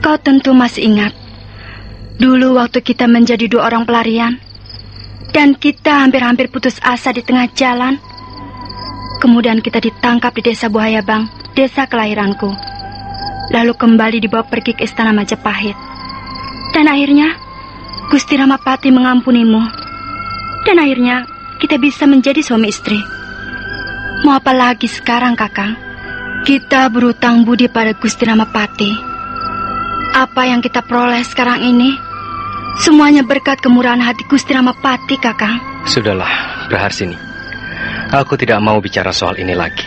Kau tentu masih ingat dulu waktu kita menjadi 2 orang pelarian dan kita hampir-hampir putus asa di tengah jalan. Kemudian kita ditangkap di desa Buhayabang, desa kelahiranku. Lalu kembali dibawa pergi ke istana Majapahit. Dan akhirnya Gusti Ramapati mengampunimu. Dan akhirnya kita bisa menjadi suami istri. Mau apa lagi sekarang, Kakang? Kita berutang budi pada Gusti Ramapati. Apa yang kita peroleh sekarang ini semuanya berkat kemurahan hati Gusti Ramapati, Kakang. Sudahlah, Praharsini. Aku tidak mau bicara soal ini lagi.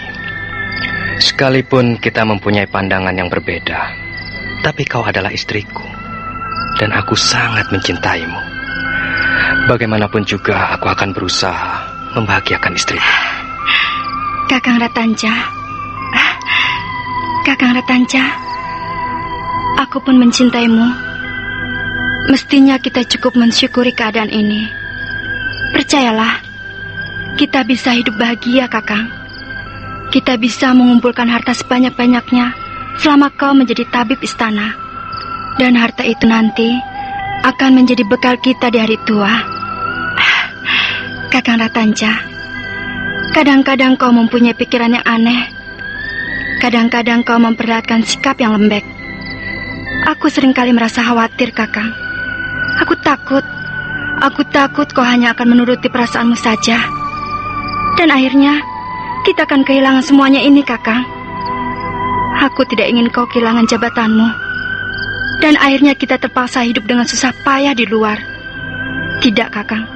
Sekalipun kita mempunyai pandangan yang berbeda, tapi kau adalah istriku. Dan aku sangat mencintaimu. Bagaimanapun juga aku akan berusaha membahagiakan istriku. Kakang Ratanja. Kakang Ratanja, aku pun mencintaimu. Mestinya kita cukup mensyukuri keadaan ini. Percayalah, kita bisa hidup bahagia, Kakang. Kita bisa mengumpulkan harta sebanyak-banyaknya selama kau menjadi tabib istana. Dan harta itu nanti akan menjadi bekal kita di hari tua. Kakang Ratanja, kadang-kadang kau mempunyai pikiran yang aneh. Kadang-kadang kau memperlihatkan sikap yang lembek. Aku seringkali merasa khawatir, Kakang. Aku takut kau hanya akan menuruti perasaanmu saja. Dan akhirnya kita akan kehilangan semuanya ini, Kakang. Aku tidak ingin kau kehilangan jabatanmu. Dan akhirnya kita terpaksa hidup dengan susah payah di luar. Tidak, Kakang.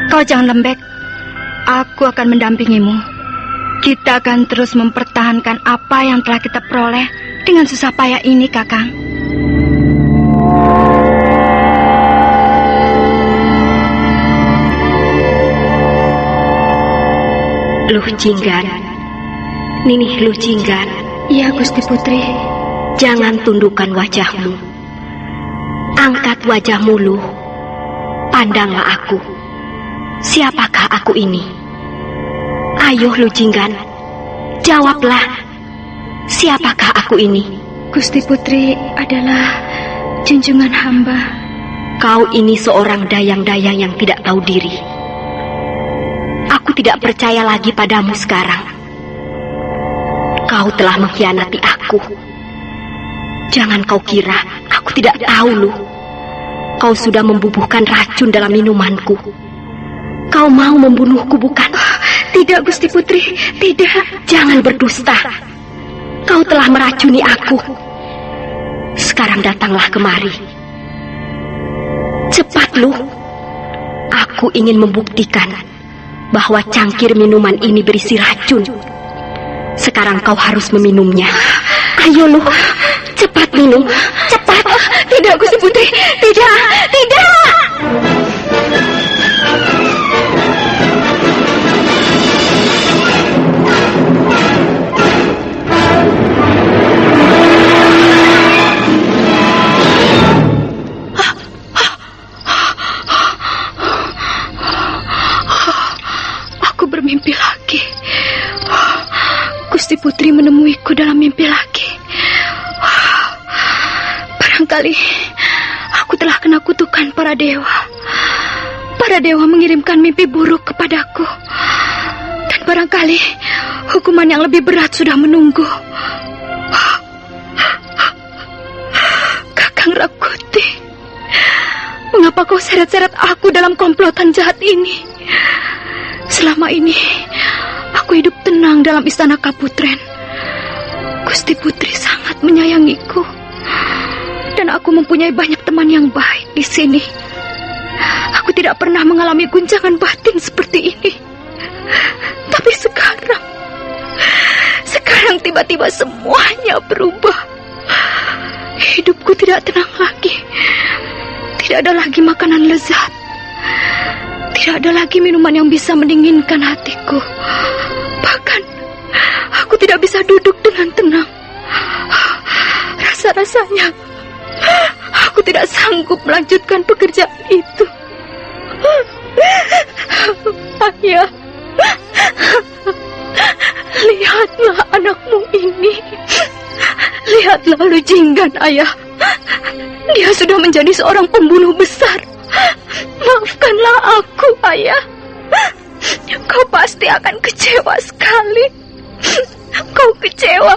Kau jangan lembek. Aku akan mendampingimu. Kita akan terus mempertahankan apa yang telah kita peroleh dengan susah payah ini, Kakang. Luh Jinggan, Ninih Luh Jinggan. Ya, Gusti Putri. Jangan tundukkan wajahmu. Angkat wajahmu, Luh. Pandanglah aku. Siapakah aku ini? Ayo, Luh Jinggan, jawablah. Siapakah aku ini? Gusti Putri adalah junjungan hamba. Kau ini seorang dayang-dayang yang tidak tahu diri. Aku tidak percaya lagi padamu sekarang. Kau telah mengkhianati aku. Jangan kau kira aku tidak tahu, Luh. Kau sudah membubuhkan racun dalam minumanku. Kau mau membunuhku, bukan? Tidak, Gusti Putri, tidak. Jangan berdusta. Kau telah meracuni aku. Sekarang datanglah kemari. Cepat, Luh. Aku ingin membuktikan bahwa cangkir minuman ini berisi racun. Sekarang kau harus meminumnya. Ayo, Luh. Cepat minum. Cepat. Tidak, Gusti Putri. Tidak, tidak. Bermimpi lagi. Gusti Putri menemuiku dalam mimpi lagi. Barangkali aku telah kena kutukan para dewa. Para dewa mengirimkan mimpi buruk kepadaku. Dan barangkali hukuman yang lebih berat sudah menunggu. Kakang Rakuti, mengapa kau seret-seret aku dalam komplotan jahat ini? Selama ini, aku hidup tenang dalam istana Kaputren. Gusti Putri sangat menyayangiku. Dan aku mempunyai banyak teman yang baik di sini. Aku tidak pernah mengalami guncangan batin seperti ini. Tapi sekarang tiba-tiba semuanya berubah. Hidupku tidak tenang lagi. Tidak ada lagi makanan lezat. Tidak ada lagi minuman yang bisa mendinginkan hatiku. Bahkan aku tidak bisa duduk dengan tenang. Rasa-rasanya aku tidak sanggup melanjutkan pekerjaan itu. Ayah, lihatlah anakmu ini. Lihatlah Lu Jinggan, Ayah. Dia sudah menjadi seorang pembunuh besar. Maafkanlah aku, Ayah. Kau pasti akan kecewa sekali. Kau kecewa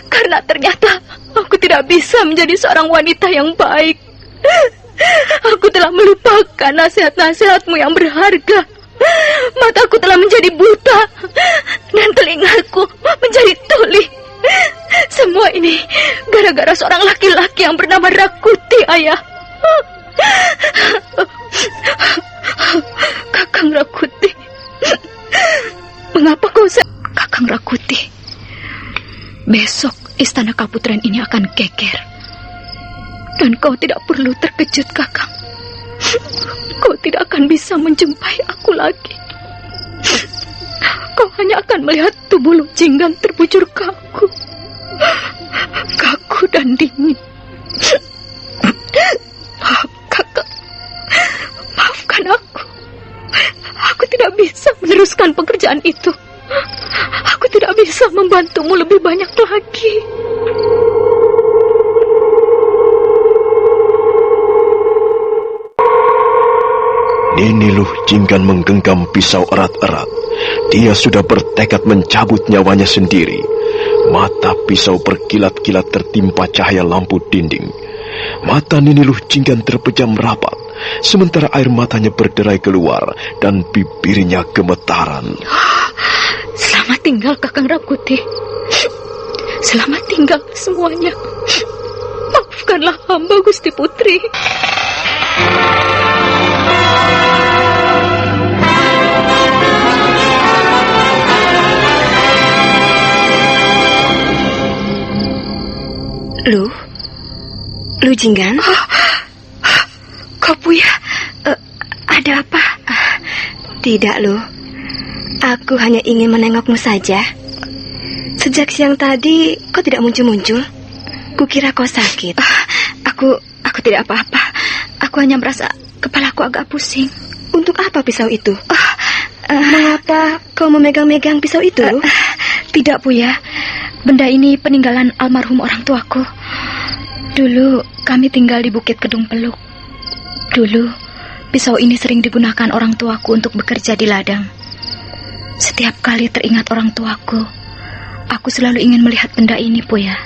karena ternyata aku tidak bisa menjadi seorang wanita yang baik. Aku telah melupakan nasihat-nasihatmu yang berharga. Mataku telah menjadi buta dan telingaku menjadi tuli. Semua ini gara-gara seorang laki-laki yang bernama Rakuti, Ayah. Kakang Rakuti, mengapa kau Kakang Rakuti, besok istana Kaputren ini akan geger. Dan kau tidak perlu terkejut, Kakang. Kau tidak akan bisa menjumpai aku lagi. Kau hanya akan melihat tubuh Lu Jinggan terbujur kaku. Kaku dan dingin. Kakak, maafkan aku. Aku tidak bisa meneruskan pekerjaan itu. Aku tidak bisa membantumu lebih banyak lagi. Nini Lu Jinggan menggenggam pisau erat-erat. Dia sudah bertekad mencabut nyawanya sendiri. Mata pisau berkilat-kilat tertimpa cahaya lampu dinding. Mata Nini Lu Jinggan terpejam rapat, sementara air matanya berderai keluar dan bibirnya gemetaran. Selamat tinggal, Kakang Rakuti. Selamat tinggal semuanya. Maafkanlah hamba, Gusti Putri. Lu Jinggan? Kau Buya, ada apa? Tidak, Lu. Aku hanya ingin menengokmu saja. Sejak siang tadi kau tidak muncul-muncul. Kukira kau sakit. Aku tidak apa-apa. Aku hanya merasa kepalaku agak pusing. Untuk apa pisau itu? Mengapa kau memegang-megang pisau itu, Lu? Tidak, Buya. Benda ini peninggalan almarhum orang tuaku. Dulu kami tinggal di Bukit Kedung Peluk. Dulu pisau ini sering digunakan orang tuaku untuk bekerja di ladang. Setiap kali teringat orang tuaku, aku selalu ingin melihat benda ini, Buya.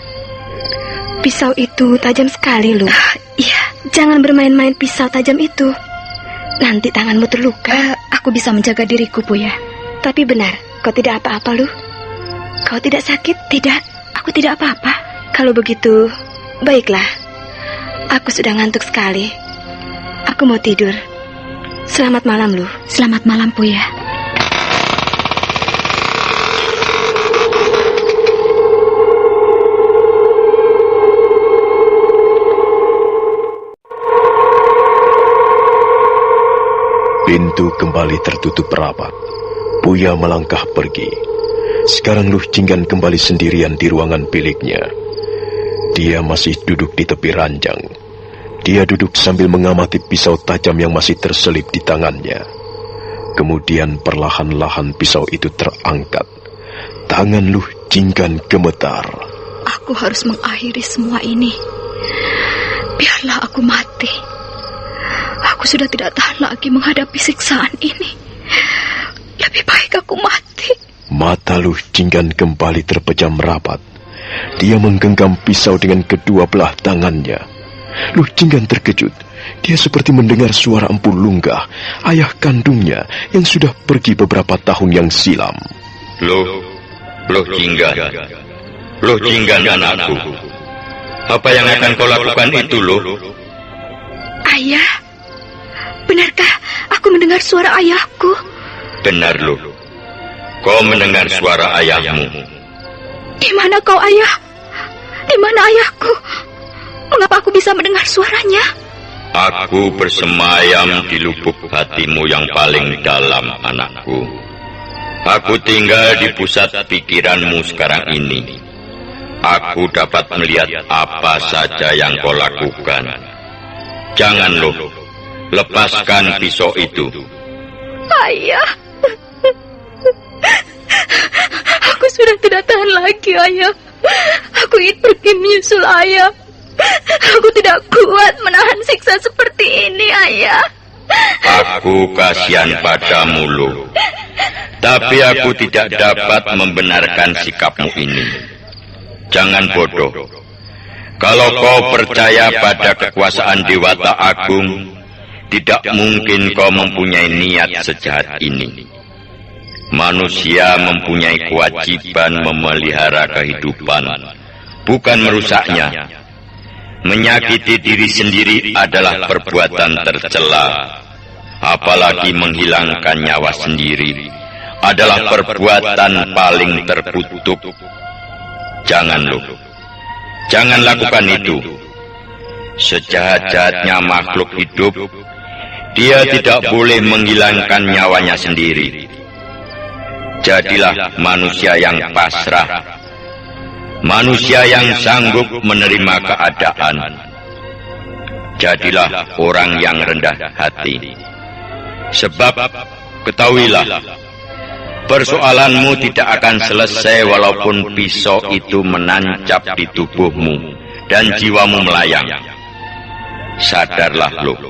Pisau itu tajam sekali, Lu. Iya. Jangan bermain-main pisau tajam itu. Nanti tanganmu terluka. Aku bisa menjaga diriku, Buya. Tapi benar, kau tidak apa-apa, Lu. Kau tidak sakit? Tidak, aku tidak apa-apa. Kalau begitu, baiklah. Aku sudah ngantuk sekali. Aku mau tidur. Selamat malam, Lu. Selamat malam, Buya. Pintu kembali tertutup rapat. Buya melangkah pergi. Sekarang Lu Jinggan kembali sendirian di ruangan biliknya. Dia masih duduk di tepi ranjang. Dia duduk sambil mengamati pisau tajam yang masih terselip di tangannya. Kemudian perlahan-lahan pisau itu terangkat. Tangan Lu Jinggan gemetar. Aku harus mengakhiri semua ini. Biarlah aku mati. Aku sudah tidak tahan lagi menghadapi siksaan ini. Lebih baik aku mati. Mata Lu Jinggan kembali terpejam rapat. Dia menggenggam pisau dengan kedua belah tangannya. Lu Jinggan terkejut. Dia seperti mendengar suara Empu Lunggah, ayah kandungnya yang sudah pergi beberapa tahun yang silam. Lu Jinggan anakku. Apa yang akan kau lakukan itu, Lu? Ayah, benarkah aku mendengar suara ayahku? Benar, Lu. Kau mendengar suara ayahmu. Di mana kau, Ayah? Di mana ayahku? Mengapa aku bisa mendengar suaranya? Aku bersemayam di lubuk hatimu yang paling dalam, anakku. Aku tinggal di pusat pikiranmu sekarang ini. Aku dapat melihat apa saja yang kau lakukan. Jangan, Lu. Lepaskan pisau itu. Ayah. Aku sudah tidak tahan lagi, Ayah. Aku ingin pergi menyusul ayah. Aku tidak kuat menahan siksa seperti ini, ayah. Aku kasihan padamu, Luh. Tapi aku tidak dapat membenarkan sikapmu ini. Jangan bodoh. Kalau kau percaya pada kekuasaan Dewata Agung, tidak mungkin kau mempunyai niat sejahat ini. Manusia mempunyai kewajiban memelihara kehidupan, bukan merusaknya. Menyakiti diri sendiri adalah perbuatan tercela. Apalagi menghilangkan nyawa sendiri adalah perbuatan paling terkutuk. Jangan, Luh. Jangan lakukan itu. Sejahat-jahatnya makhluk hidup, dia tidak boleh menghilangkan nyawanya sendiri. Jadilah manusia yang pasrah, manusia yang sanggup menerima keadaan. Jadilah orang yang rendah hati. Sebab ketahuilah, persoalanmu tidak akan selesai walaupun pisau itu menancap di tubuhmu dan jiwamu melayang. Sadarlah, Luh.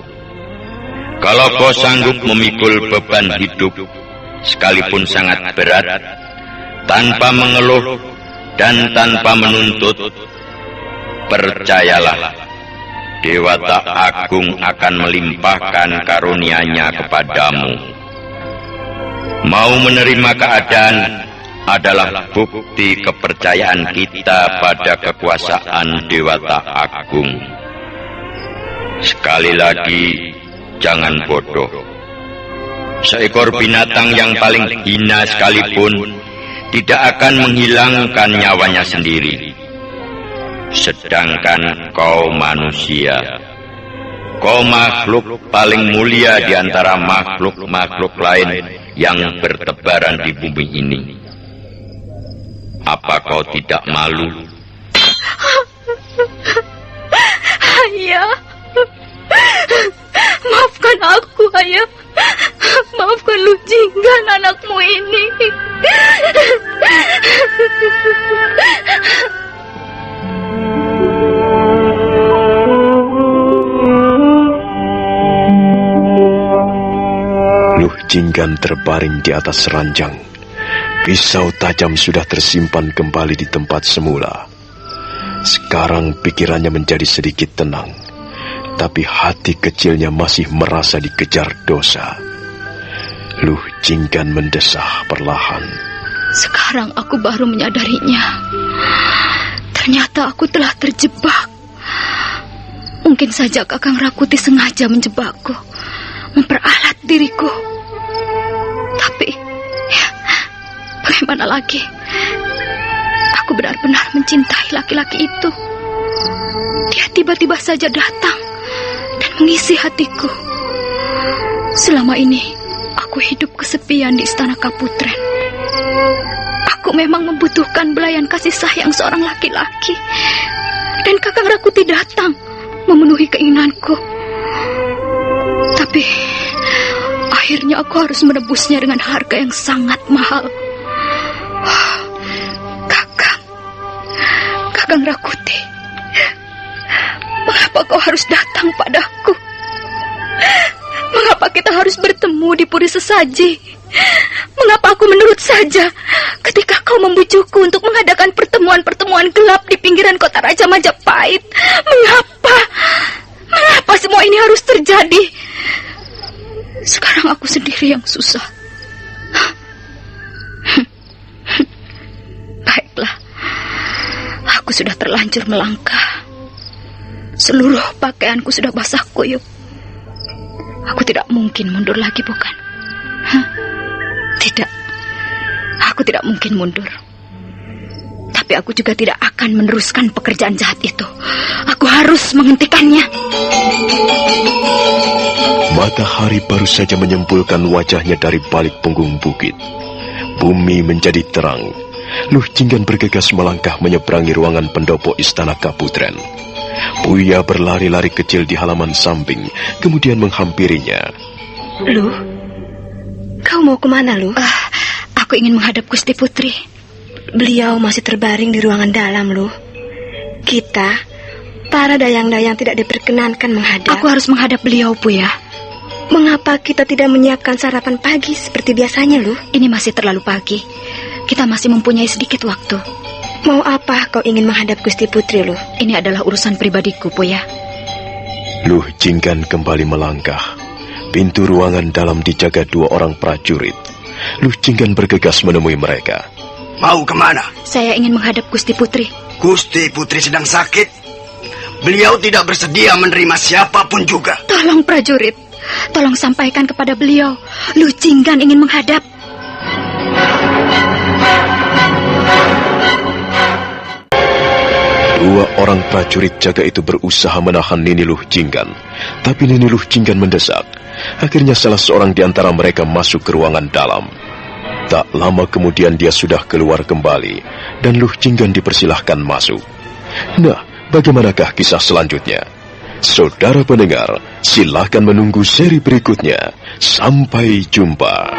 Kalau kau sanggup memikul beban hidup, sekalipun sangat berat, tanpa mengeluh dan tanpa menuntut, percayalah, Dewata Agung akan melimpahkan karunia-Nya kepadamu. Mau menerima keadaan adalah bukti kepercayaan kita pada kekuasaan Dewata Agung. Sekali lagi, jangan bodoh. Seekor binatang yang paling hina sekalipun tidak akan menghilangkan nyawanya sendiri. Sedangkan kau manusia, kau makhluk paling mulia di antara makhluk-makhluk lain yang bertebaran di bumi ini. Apa kau tidak malu? Ayah, maafkan aku, ayah. Maafkan Luh Jinggan, anakmu ini. Luh Jinggan terbaring di atas ranjang. Pisau tajam sudah tersimpan kembali di tempat semula. Sekarang pikirannya menjadi sedikit tenang, tapi hati kecilnya masih merasa dikejar dosa. Luh Jinggan mendesah perlahan. Sekarang aku baru menyadarinya. Ternyata aku telah terjebak. Mungkin saja Kakang Rakuti sengaja menjebakku, memperalat diriku. Tapi, ya, bagaimana lagi? Aku benar-benar mencintai laki-laki itu. Dia tiba-tiba saja datang dan mengisi hatiku. Selama ini, aku hidup kesepian di istana Kaputren. Aku memang membutuhkan belayan kasih sayang seorang laki-laki. Dan Kakang Rakuti datang memenuhi keinginanku. Tapi akhirnya aku harus menebusnya dengan harga yang sangat mahal. Kakang Rakuti, mengapa kau harus datang padaku? Mengapa kita harus bertemu di Puri Sesaji? Mengapa aku menurut saja ketika kau membujukku untuk mengadakan pertemuan-pertemuan gelap di pinggiran kota Raja Majapahit? Mengapa? Mengapa semua ini harus terjadi? Sekarang aku sendiri yang susah. Baiklah, aku sudah terlanjur melangkah. Seluruh pakaianku sudah basah kuyup. Aku tidak mungkin mundur lagi, bukan? Tidak, aku tidak mungkin mundur. Tapi aku juga tidak akan meneruskan pekerjaan jahat itu. Aku harus menghentikannya. Matahari baru saja menyembulkan wajahnya dari balik punggung bukit. Bumi menjadi terang. Luh Jinggan bergegas melangkah menyeberangi ruangan pendopo istana Kaputren. Buya berlari-lari kecil di halaman samping, kemudian menghampirinya. Luh, kau mau kemana, Luh? Aku ingin menghadap Gusti Putri. Beliau masih terbaring di ruangan dalam, Luh. Kita, para dayang-dayang tidak diperkenankan menghadap. Aku harus menghadap beliau, Buya. Mengapa kita tidak menyiapkan sarapan pagi seperti biasanya, Luh? Ini masih terlalu pagi. Kita masih mempunyai sedikit waktu. Mau apa kau ingin menghadap Gusti Putri, Luh? Ini adalah urusan pribadiku, Buya. Luh Jinggan kembali melangkah. Pintu ruangan dalam dijaga 2 orang prajurit. Luh Jinggan bergegas menemui mereka. Mau kemana? Saya ingin menghadap Gusti Putri. Gusti Putri sedang sakit. Beliau tidak bersedia menerima siapapun juga. Tolong prajurit, tolong sampaikan kepada beliau, Luh Jinggan ingin menghadap. Dua orang prajurit jaga itu berusaha menahan Nini Luh Jinggan, tapi Nini Luh Jinggan mendesak. Akhirnya salah seorang di antara mereka masuk ke ruangan dalam. Tak lama kemudian dia sudah keluar kembali, dan Luh Jinggan dipersilahkan masuk. Nah, bagaimanakah kisah selanjutnya? Saudara pendengar, silakan menunggu seri berikutnya. Sampai jumpa.